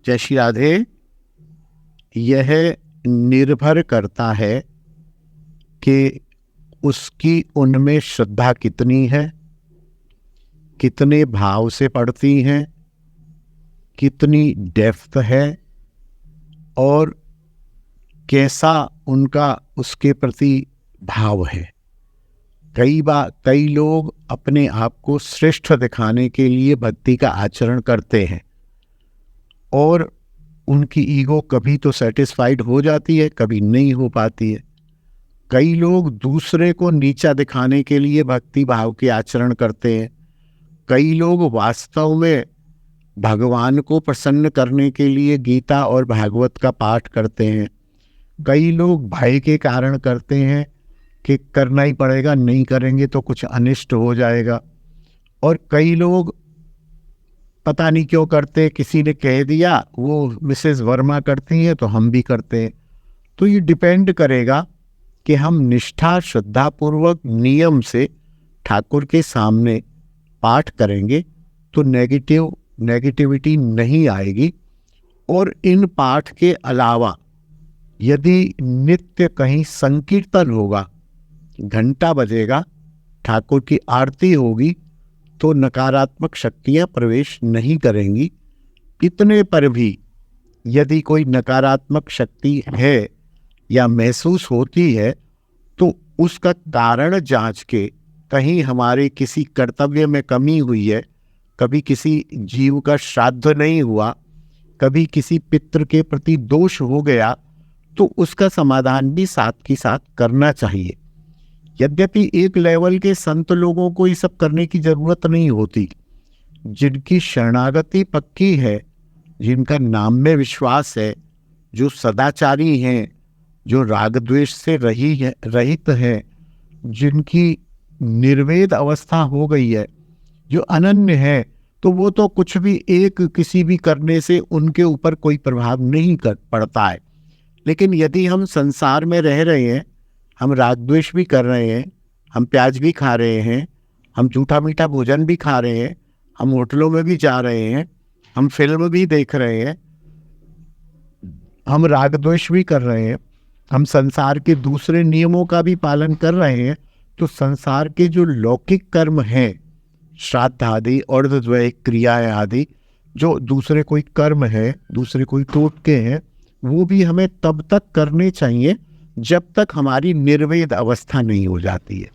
जय श्री राधे। यह निर्भर करता है कि उसकी उनमें श्रद्धा कितनी है, कितने भाव से पढ़ती हैं, कितनी डेप्थ है और कैसा उनका उसके प्रति भाव है। कई लोग अपने आप को श्रेष्ठ दिखाने के लिए भक्ति का आचरण करते हैं और उनकी ईगो कभी तो सेटिस्फाइड हो जाती है, कभी नहीं हो पाती है। कई लोग दूसरे को नीचा दिखाने के लिए भक्ति भाव के आचरण करते हैं। कई लोग वास्तव में भगवान को प्रसन्न करने के लिए गीता और भागवत का पाठ करते हैं। कई लोग भय के कारण करते हैं कि करना ही पड़ेगा, नहीं करेंगे तो कुछ अनिष्ट हो जाएगा। और कई लोग पता नहीं क्यों करते, किसी ने कह दिया, वो मिसेस वर्मा करती हैं तो हम भी करते हैं। तो ये डिपेंड करेगा कि हम निष्ठा श्रद्धापूर्वक नियम से ठाकुर के सामने पाठ करेंगे तो नेगेटिविटी नहीं आएगी। और इन पाठ के अलावा यदि नित्य कहीं संकीर्तन होगा, घंटा बजेगा, ठाकुर की आरती होगी, तो नकारात्मक शक्तियां प्रवेश नहीं करेंगी। इतने पर भी यदि कोई नकारात्मक शक्ति है या महसूस होती है तो उसका कारण जांच के, कहीं हमारे किसी कर्तव्य में कमी हुई है, कभी किसी जीव का श्राद्ध नहीं हुआ, कभी किसी पितृ के प्रति दोष हो गया, तो उसका समाधान भी साथ की साथ करना चाहिए। यद्यपि एक लेवल के संत लोगों को ये सब करने की जरूरत नहीं होती। जिनकी शरणागति पक्की है, जिनका नाम में विश्वास है, जो सदाचारी हैं, जो राग द्वेष से रहित हैं, जिनकी निर्वेद अवस्था हो गई है, जो अनन्य है, तो वो तो कुछ भी किसी भी करने से उनके ऊपर कोई प्रभाव नहीं पड़ता है। लेकिन यदि हम संसार में रह रहे हैं, हम राग द्वेष भी कर रहे हैं, हम प्याज भी खा रहे हैं, हम झूठा मीठा भोजन भी खा रहे हैं, हम होटलों में भी जा रहे हैं, हम फिल्म भी देख रहे हैं, हम राग द्वेष भी कर रहे हैं, हम संसार के दूसरे नियमों का भी पालन कर रहे हैं, तो संसार के जो लौकिक कर्म हैं, श्राद्ध आदि, अर्धद्वैत क्रियाएं आदि, जो दूसरे कोई कर्म है, दूसरे कोई टोटके हैं, वो भी हमें तब तक करने चाहिए जब तक हमारी निर्वेद अवस्था नहीं हो जाती है।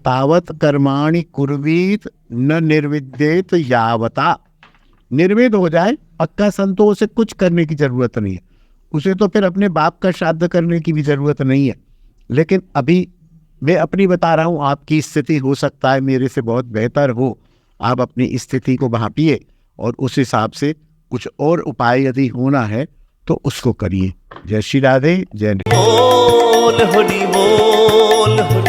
तावत कर्माणि कुर्वीत न निर्विद्येत यावता। निर्वेद हो जाए, पक्का संतो, उसे कुछ करने की जरूरत नहीं है, उसे तो फिर अपने बाप का श्राद्ध करने की भी जरूरत नहीं है। लेकिन अभी मैं अपनी बता रहा हूँ, आपकी स्थिति हो सकता है मेरे से बहुत बेहतर हो। आप अपनी स्थिति को भांपिए और उस हिसाब से कुछ और उपाय यदि होना है तो उसको करिए। जय श्री राधे। जय बोल हरि बोल।